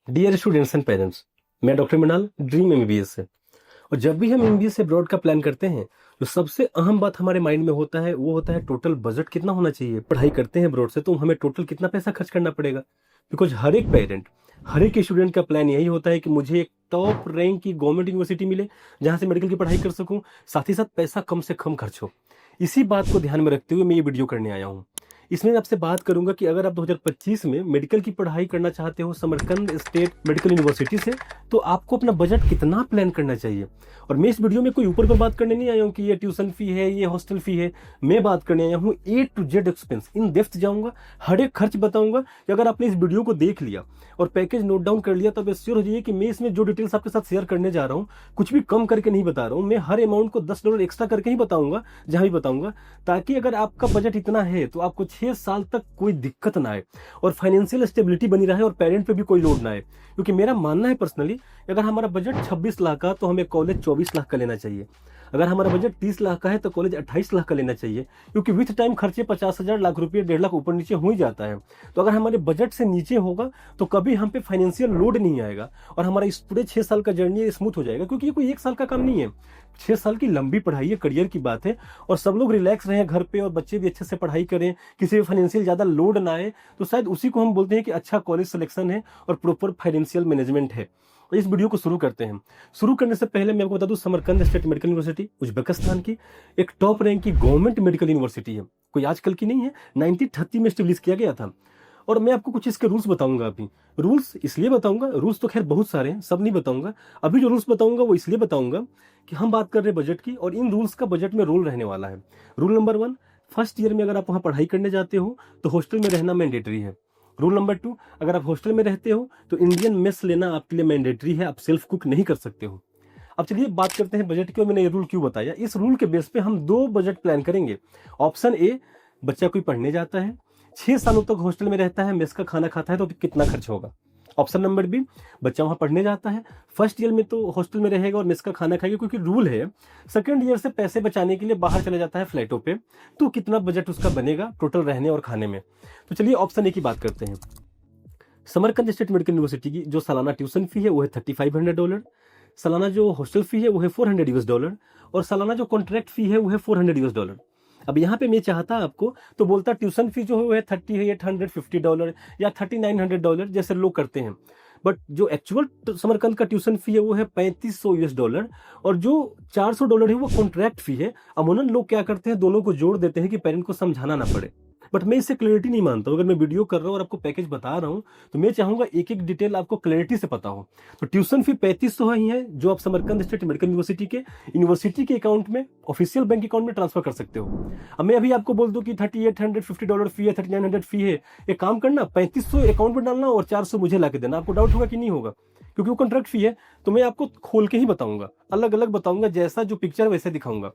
Dear students and parents, मैं doctor Mrinal, dream MBBS से। और जब भी हम एमबीबीएस से ब्रॉड का प्लान करते हैं तो सबसे अहम बात हमारे माइंड में होता है, वो होता है टोटल बजट कितना होना चाहिए। पढ़ाई करते हैं ब्रॉड से तो हमें टोटल कितना पैसा खर्च करना पड़ेगा, बिकॉज हर एक पेरेंट, हर एक स्टूडेंट का प्लान यही होता है कि मुझे एक टॉप रैंक की गवर्नमेंट यूनिवर्सिटी मिले जहां से मेडिकल की पढ़ाई कर सकूं, साथ ही साथ पैसा कम से कम खर्च हो। इसी बात को ध्यान में रखते हुए मैं ये वीडियो करने आया हूँ। इसमें मैं आपसे बात करूंगा कि अगर आप 2025 में मेडिकल की पढ़ाई करना चाहते हो समरकंद स्टेट मेडिकल यूनिवर्सिटी से, तो आपको अपना बजट कितना प्लान करना चाहिए। और मैं इस वीडियो में कोई ऊपर पर बात करने नहीं आया हूँ कि ये ट्यूशन फी है, ये हॉस्टल फी है। मैं बात करने आया हूँ A to Z expense, in depth जाऊंगा, हर एक खर्च बताऊंगा कि अगर आपने इस वीडियो को देख लिया और पैकेज नोट डाउन कर लिया तो आप श्योर हो जाइए कि मैं इसमें जो डिटेल्स आपके साथ शेयर करने जा रहा हूँ कुछ भी कम करके नहीं बता रहा हूँ। मैं हर अमाउंट को $10 एक्स्ट्रा करके ही बताऊंगा जहां भी बताऊंगा, ताकि अगर आपका बजट इतना है तो आपको 6 साल तक कोई दिक्कत ना आए और फाइनेंशियल स्टेबिलिटी बनी रहे और पेरेंट पे भी कोई लोड ना आए। क्योंकि मेरा मानना है पर्सनली, अगर हमारा बजट 26 लाख का तो हमें कॉलेज 24 लाख का लेना चाहिए। अगर हमारा बजट 30 लाख का है तो कॉलेज 28 लाख का लेना चाहिए, क्योंकि विथ टाइम खर्चे 50,000 लाख रुपये 1.5 लाख ऊपर नीचे हो ही जाता है। तो अगर हमारे बजट से नीचे होगा तो कभी हम पे फाइनेंशियल लोड नहीं आएगा और हमारा इस पूरे 6 साल का जर्नी स्मूथ हो जाएगा। क्योंकि ये कोई 1 साल का काम नहीं है, 6 साल की लंबी पढ़ाई है, करियर की बात है। और सब लोग रिलैक्स रहें घर पे और बच्चे भी अच्छे से पढ़ाई करें, किसी भी फाइनेंशियल ज्यादा लोड ना आए, तो शायद उसी को हम बोलते हैं कि अच्छा कॉलेज सिलेक्शन है और प्रॉपर फाइनेंशियल मैनेजमेंट है। तो इस वीडियो को शुरू करते हैं। शुरू करने से पहले मैं आपको बता दूं, Samarkand state medical university Uzbekistan की एक टॉप रैंक की गवर्नमेंट मेडिकल यूनिवर्सिटी है, कोई आजकल की नहीं है। 1930 में स्टेब्लिश किया गया था। और मैं आपको कुछ इसके रूल्स बताऊंगा। अभी रूल्स इसलिए बताऊंगा, रूल्स तो खैर बहुत सारे हैं, सब नहीं बताऊंगा। अभी जो रूल्स बताऊंगा वो इसलिए बताऊंगा कि हम बात कर रहे हैं बजट की और इन रूल्स का बजट में रोल रहने वाला है। रूल नंबर 1, फर्स्ट ईयर में अगर आप वहां पढ़ाई करने जाते हो तो हॉस्टल में रहना मैंडेटरी है। रूल नंबर 2, अगर आप हॉस्टल में रहते हो तो इंडियन मेस लेना आपके लिए मैंडेटरी है, आप सेल्फ कुक नहीं कर सकते हो। अब चलिए बात करते हैं बजट की। और मैंने ये रूल क्यों बताया, इस रूल के बेस पे हम 2 बजट प्लान करेंगे। ऑप्शन ए, बच्चा कोई पढ़ने जाता है, 6 सालों तक हॉस्टल में रहता है, मेस का खाना खाता है, तो कितना खर्च होगा। ऑप्शन नंबर बी, बच्चा वहां पढ़ने जाता है, फर्स्ट ईयर में तो हॉस्टल में रहेगा और मेस का खाना खाएगा, क्योंकि रूल है सेकंड ईयर से पैसे बचाने के लिए बाहर चले जाता है फ्लैटों पे, तो कितना बजट उसका बनेगा टोटल रहने और खाने में। तो चलिए ऑप्शन ए की बात करते हैं। समरकंद स्टेट मेडिकल यूनिवर्सिटी की जो सालाना ट्यूशन फी है वो है $3500, सालाना जो हॉस्टल फी है वो है $400 और सालाना जो कॉन्ट्रैक्ट फी है वो है $400। अब यहाँ पे मैं चाहता आपको तो बोलता ट्यूशन फी जो है वो है $3850 या $3900 जैसे लोग करते हैं। बट जो एक्चुअल समरकंद का ट्यूशन फी है वो है $3500 और जो $400 है वो कॉन्ट्रैक्ट फी है। अमूमन लोग क्या करते हैं, दोनों को जोड़ देते हैं कि पेरेंट को समझाना ना पड़े। बट मैं इससे क्लैरिटी नहीं मानता हूं। अगर मैं वीडियो कर रहा हूं और आपको पैकेज बता रहा हूं तो मैं चाहूंगा एक एक डिटेल आपको क्लैरिटी से पता हो। तो ट्यूशन फी 3500 ही है जो आप समरकंद स्टेट मेडिकल यूनिवर्सिटी के अकाउंट में, ऑफिशियल बैंक अकाउंट में ट्रांसफर कर सकते हो। अब मैं अभी आपको बोल दूं कि $3850 फी है, 3900 फी है, एक काम करना 3500 अकाउंट में डालना और 400 मुझे ला के देना। आपको डाउट होगा कि नहीं होगा, क्योंकि वो कॉन्ट्रैक्ट फी है। तो मैं आपको खोल के ही बताऊंगा, अलग अलग बताऊंगा, जैसा जो पिक्चर वैसे दिखाऊंगा।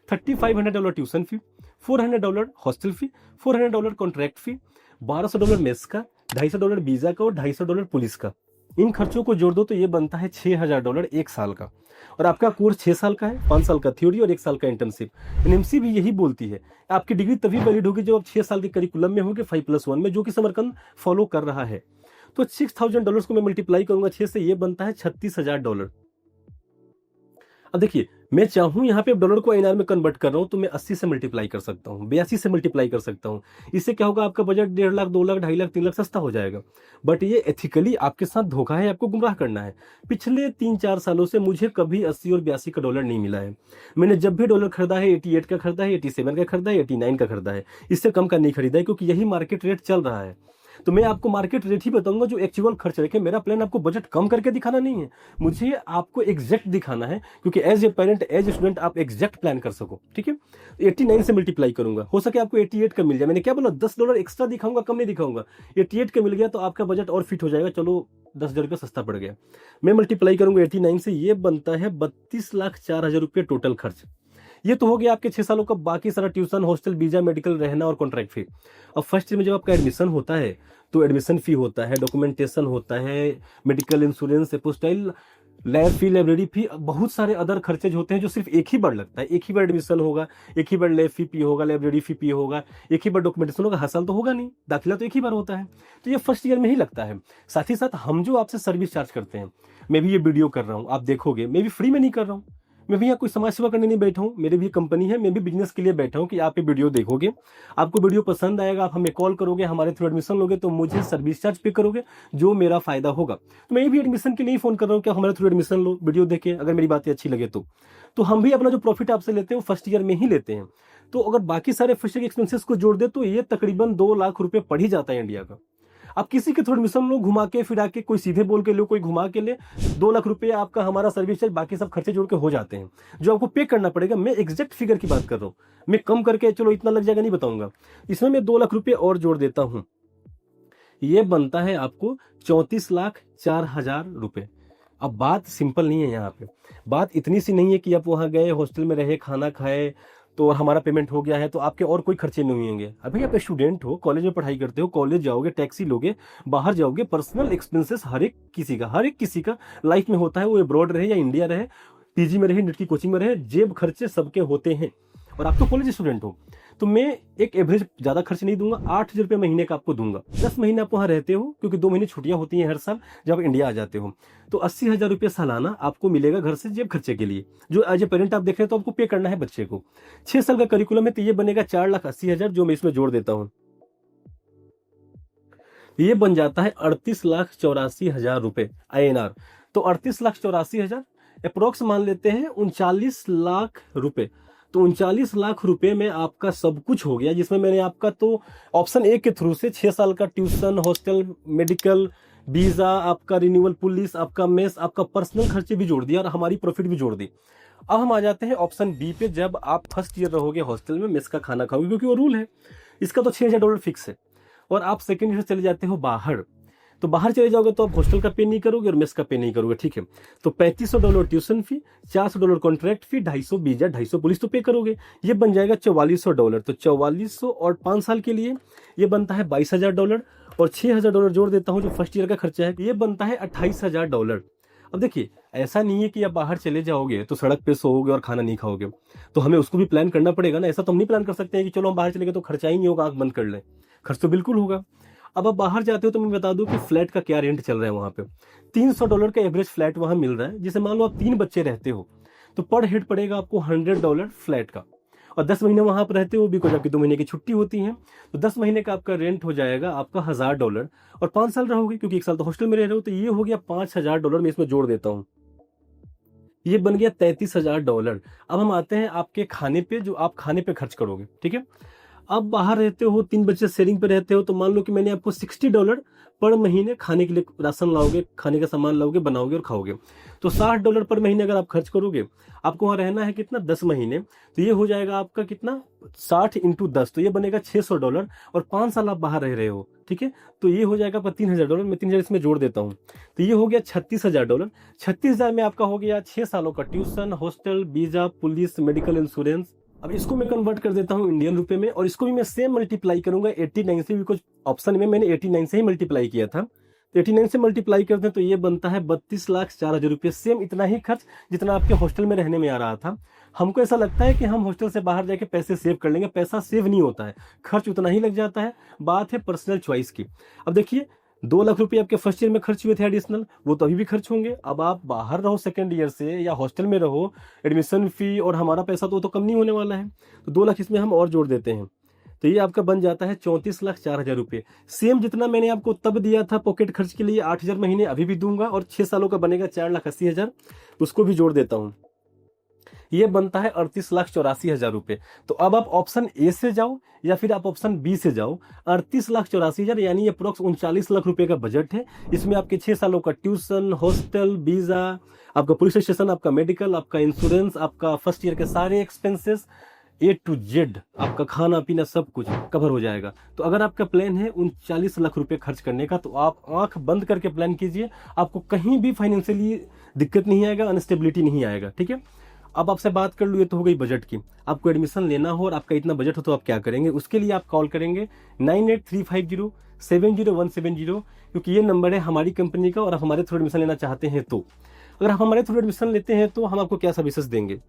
$3500 tuition fee, $400 hostel fee, $400 contract fee, $1200 mess का, $250 वीजा का और $250 पुलिस का। इन खर्चों को जोड़ दो तो ये बनता है $6000 एक साल का। और आपका कोर्स 6 साल का है, 5 साल का थ्योरी और 1 साल का इंटर्नशिप। एनएमसी भी यही बोलती है आपकी डिग्री तभी वैलिड होगी जब आप 6 साल के करिकुलम में होंगे 5+1 में, जो कि समरकंद फॉलो कर रहा है। तो $6000 को मैं मल्टीप्लाई करूंगा 6 से, ये बनता है $36000। अब देखिए, मैं चाहूं यहाँ पे डॉलर को INR में कन्वर्ट कर रहा हूं तो मैं 80 से मल्टीप्लाई कर सकता हूं, 82 से मल्टीप्लाई कर सकता हूं। इससे क्या होगा, आपका बजट 1.5 लाख, 2 लाख, 2.5 लाख, 3 लाख सस्ता हो जाएगा। बट ये एथिकली आपके साथ धोखा है, आपको गुमराह करना है। पिछले 3-4 सालों से मुझे कभी 80 और 82 का डॉलर नहीं मिला है। मैंने जब भी डॉलर खरीदा है 88 का खरीदा है, 87 का खरीदा है, 89 का खरीदा है, इससे कम का नहीं खरीदा है, क्योंकि यही मार्केट रेट चल रहा है। तो मैं आपको मार्केट रेट ही बताऊंगा जो एक्चुअल खर्च रखे। मेरा प्लान आपको बजट कम करके दिखाना नहीं है, मुझे आपको एग्जैक्ट दिखाना है, क्योंकि as a parent, as a student आप एग्जैक्ट प्लान कर सको। ठीक है, 89 से मल्टीप्लाई करूंगा, हो सके आपको 88 का मिल जाए। मैंने क्या बोला, $10 एक्स्ट्रा दिखाऊंगा, कम नहीं दिखाऊंगा। 88 का मिल गया तो आपका बजट और फिट हो जाएगा, चलो $10 सस्ता पड़ गया। मैं मल्टीप्लाई करूंगा 89 से, ये बनता है 32,04,000 रुपये टोटल खर्च। ये तो हो गया आपके 6 सालों का बाकी सारा ट्यूशन, हॉस्टल, वीजा, मेडिकल, रहना और कॉन्ट्रैक्ट फी। अब फर्स्ट ईयर में जब आपका एडमिशन होता है तो एडमिशन फी होता है, डॉक्यूमेंटेशन होता है, मेडिकल इंश्योरेंस, एपोस्टाइल, लैब फी, लाइब्रेरी फी, बहुत सारे अदर खर्चे होते हैं जो सिर्फ एक ही बार लगता है। एक ही बार एडमिशन होगा, एक ही बार लैब फी पे होगा, लाइब्रेरी फी पे होगा, एक ही बार डॉक्यूमेंटेशन होगा, हर साल तो होगा नहीं, दाखिला तो एक ही बार होता है। तो ये फर्स्ट ईयर में ही लगता है। साथ ही साथ हम जो आपसे सर्विस चार्ज करते हैं, मैं भी ये वीडियो कर रहा हूँ, आप देखोगे, मैं भी फ्री में नहीं कर रहा हूँ, मैं भी यहाँ कोई समाज सेवा करने नहीं बैठा हूँ, मेरी भी कंपनी है, मैं भी बिजनेस के लिए बैठा हूँ कि आप ये वीडियो देखोगे, आपको वीडियो पसंद आएगा, आप हमें कॉल करोगे, हमारे थ्रू एडमिशन लोगे, तो मुझे सर्विस चार्ज पे करोगे, जो मेरा फायदा होगा। तो मैं भी एडमिशन के लिए ही फोन कर रहा हूँ कि हमारे थ्रू एडमिशन लो, वीडियो देखें, अगर मेरी बातें अच्छी लगे तो हम भी अपना जो प्रॉफिट आपसे लेते हैं वो फर्स्ट ईयर में ही लेते हैं। तो अगर बाकी सारे फर्स्ट ईयर एक्सपेंसेस को जोड़ दे तो ये तकरीबन 2 लाख रुपए पड़ ही जाता है इंडिया का। आप किसी के थ्रू एडमिशन लो, घुमा के फिरा के, कोई सीधे बोल के लो, कोई घुमा के ले, 2 लाख रुपए आपका हमारा सर्विस चार्ज, बाकी सब खर्चे जोड़ के हो जाते हैं, जो आपको पे करना पड़ेगा। मैं एग्जैक्ट फिगर की बात कर रहा हूँ, मैं कम करके चलो इतना लग जाएगा नहीं बताऊंगा, इसमें मैं 2 लाख रुपए और जोड़ देता हूँ, ये बनता है आपको 34,04,000 रुपए। अब बात सिंपल नहीं है यहाँ पे, बात इतनी सी नहीं है कि आप वहाँ गए, हॉस्टल में रहे, खाना खाए तो हमारा पेमेंट हो गया है तो आपके और कोई खर्चे नहीं होंगे। अभी आप स्टूडेंट हो, कॉलेज में पढ़ाई करते हो, कॉलेज जाओगे, टैक्सी लोगे, बाहर जाओगे, पर्सनल एक्सपेंसेस हर एक किसी का लाइफ में होता है, वो अब्रॉड रहे या इंडिया रहे, पीजी में रहे, नेट की कोचिंग में रहे, जेब खर्चे सबके होते हैं। और आप तो कॉलेज स्टूडेंट हो, तो मैं एक एवरेज ज्यादा खर्च नहीं दूंगा, 8,000 रुपये महीने का आपको दूंगा। 10 महीने आप वहां रहते हो, क्योंकि 2 महीने छुट्टियां होती हैं हर साल जब आप इंडिया आ जाते हो, तो 80,000 रुपये सालाना आपको मिलेगा घर से जेब खर्चे के लिए, जो एज ए पेरेंट आप देख रहे हो तो आपको पे करना है बच्चे को। 6 साल का करिकुलम है तो ये बनेगा 4,80,000, जो मैं इसमें जोड़ देता हूँ, ये बन जाता है 38,84,000 रुपए INR। तो 38,84,000 अप्रोक्स मान लेते हैं 39 लाख रुपए। तो 39 लाख रुपए में आपका सब कुछ हो गया, जिसमें मैंने आपका तो ऑप्शन ए के थ्रू से 6 साल का ट्यूशन, हॉस्टल, मेडिकल, वीजा, आपका रिन्यूअल, पुलिस, आपका मेस, आपका पर्सनल खर्चे भी जोड़ दिया और हमारी प्रॉफिट भी जोड़ दी। अब हम आ जाते हैं ऑप्शन बी पे, जब आप फर्स्ट ईयर रहोगे हॉस्टल में, मेस का खाना खाओगे, क्योंकि वो रूल है, इसका तो $6,000 फिक्स है। और आप सेकेंड ईयर चले जाते हो बाहर, तो बाहर चले जाओगे तो आप हॉस्टल का पे नहीं करोगे और मेस का पे नहीं करोगे, ठीक है। तो $3,500 ट्यूशन फी, $400 कॉन्ट्रैक्ट फी, 250 वीजा, 250 पुलिस तो पे करोगे, ये बन जाएगा $4,400। तो 4,400 और 5 साल के लिए ये बनता है $22,000, और $6,000 जोड़ देता हूँ जो फर्स्ट ईयर का खर्चा है, ये बनता है $28,000। अब देखिए, ऐसा नहीं है कि आप बाहर चले जाओगे तो सड़क पे सोओगे और खाना नहीं खाओगे, तो हमें उसको भी प्लान करना पड़ेगा ना। ऐसा तो हम नहीं प्लान कर सकते हैं कि चलो हम बाहर चले गए तो खर्चा ही नहीं होगा, आंख बंद कर लें, खर्च तो बिल्कुल होगा। अब आप बाहर जाते हो तो मैं बता दूं कि फ्लैट का क्या रेंट चल रहा है वहां पे। $300 का एवरेज फ्लैट वहां मिल रहा है, जिसे मान लो आप 3 बच्चे रहते हो तो पर हेड पड़ेगा आपको $100 फ्लैट का, और 10 महीने वहां पर रहते हो, बिकॉज आपकी 2 महीने की छुट्टी होती है, तो 10 महीने का आपका रेंट हो जाएगा आपका $1,000, और 5 साल रहोगे क्योंकि 1 साल तो हॉस्टल में रह रहे हो, तो ये हो गया $5,000। मैं इसमें जोड़ देता हूँ, ये बन गया $33,000। अब हम आते हैं आपके खाने पे, जो आप खाने पे खर्च करोगे, ठीक है। अब बाहर रहते हो, 3 बच्चे शेयरिंग पे रहते हो, तो मान लो कि मैंने आपको $60 पर महीने खाने के लिए राशन लाओगे, खाने का सामान लाओगे, बनाओगे और खाओगे, तो $60 पर महीने अगर आप खर्च करोगे, आपको वहां रहना है कितना, 10 महीने, तो ये हो जाएगा आपका कितना, 60 × 10, तो ये बनेगा $600, और 5 साल आप बाहर रह रहे हो, ठीक है, तो ये हो जाएगा आपका $3,000। मैं 3,000 इसमें जोड़ देता हूँ, तो ये हो गया $36,000। 36,000 में आपका हो गया 6 सालों का tuition, hostel, visa, police, medical insurance. अब इसको मैं कन्वर्ट कर देता हूँ इंडियन रुपए में, और इसको भी मैं सेम मल्टीप्लाई करूंगा 89 से, बिकॉज ऑप्शन में मैंने 89 से ही मल्टीप्लाई किया था, तो 89 से मल्टीप्लाई करते हैं तो ये बनता है 32,04,000 रुपये। सेम इतना ही खर्च जितना आपके हॉस्टल में रहने में आ रहा था। हमको ऐसा लगता है कि हम हॉस्टल से बाहर जाके पैसे सेव कर लेंगे, पैसा सेव नहीं होता है, खर्च उतना ही लग जाता है। बात है पर्सनल चॉइस की। अब देखिए, 2 लाख रुपए आपके फर्स्ट ईयर में खर्च हुए थे एडिशनल, वो तो अभी भी खर्च होंगे। अब आप बाहर रहो सेकंड ईयर से या हॉस्टल में रहो, एडमिशन फी और हमारा पैसा तो कम नहीं होने वाला है, तो 2 लाख इसमें हम और जोड़ देते हैं, तो ये आपका बन जाता है 34,04,000 रुपये। सेम जितना मैंने आपको तब दिया था पॉकेट खर्च के लिए 8,000 महीने अभी भी दूंगा, और 6 सालों का बनेगा 4,80,000, उसको भी जोड़ देता हूँ, ये बनता है 38,84,000 रुपये। तो अब आप ऑप्शन ए से जाओ या फिर आप ऑप्शन बी से जाओ, 38,84,000 यानी ये अप्रोक्स 39 लाख रुपए का बजट है। इसमें आपके 6 सालों का ट्यूशन, हॉस्टल, वीजा, आपका पुलिस स्टेशन, आपका मेडिकल, आपका इंश्योरेंस, आपका फर्स्ट ईयर के सारे एक्सपेंसेस A to Z, आपका खाना पीना सब कुछ कवर हो जाएगा। तो अगर आपका प्लान है 39 लाख रुपए खर्च करने का, तो आप आंख बंद करके प्लान कीजिए, आपको कहीं भी फाइनेंशियली दिक्कत नहीं आएगा, अनस्टेबिलिटी नहीं आएगा, ठीक है। अब आपसे बात कर लूँ, ये तो हो गई बजट की। आपको एडमिशन लेना हो और आपका इतना बजट हो तो आप क्या करेंगे, उसके लिए आप कॉल करेंगे 9835070170, क्योंकि ये नंबर है हमारी कंपनी का और आप हमारे थ्रू एडमिशन लेना चाहते हैं तो अगर आप हमारे थ्रू एडमिशन लेते हैं तो हम आपको क्या सर्विसेज देंगे।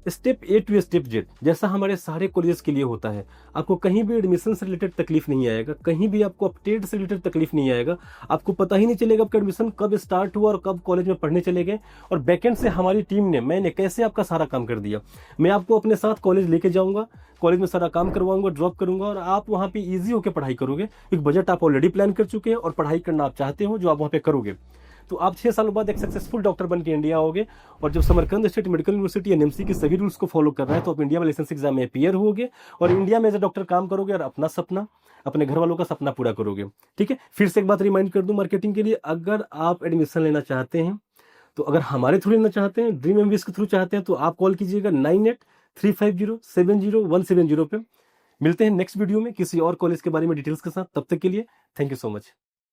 Step A to step Z, जैसा हमारे सारे कॉलेजेस के लिए होता है। आपको कहीं भी एडमिशन से रिलेटेड तकलीफ नहीं आएगा, कहीं भी आपको अपडेट से रिलेटेड तकलीफ नहीं आएगा। आपको पता ही नहीं चलेगा आपका एडमिशन कब स्टार्ट हुआ और कब कॉलेज में पढ़ने चले गए, और बैकेंड से हमारी टीम ने, मैंने कैसे आपका सारा काम कर दिया। मैं आपको अपने साथ कॉलेज लेके जाऊंगा, कॉलेज में सारा काम करवाऊंगा, ड्रॉप करूंगा, और आप वहाँ पे ईजी होकर पढ़ाई करोगे, क्योंकि बजट आप ऑलरेडी प्लान कर चुके हैं और पढ़ाई करना आप चाहते हो जो आप वहाँ पे करोगे। तो आप 6 सालों बाद एक सक्सेसफुल डॉक्टर बन के इंडिया आओगे, और जब Samarkand state medical university NMC की सभी रूल्स को फॉलो कर रहा है, तो आप इंडिया में लाइसेंस एग्जाम में अपीयर होगे और इंडिया में एज ए डॉक्टर काम करोगे और अपना सपना, अपने घर वालों का सपना पूरा करोगे। ठीक है, फिर से एक बात रिमाइंड कर दूं मार्केटिंग के लिए, अगर आप एडमिशन लेना चाहते हैं, तो अगर हमारे थ्रू लेना चाहते हैं, ड्रीम एमबीएस के थ्रू चाहते हैं, तो आप कॉल कीजिएगा 9835070170 पे। मिलते हैं नेक्स्ट वीडियो में किसी और कॉलेज के बारे में डिटेल्स के साथ। तब तक के लिए थैंक यू सो मच।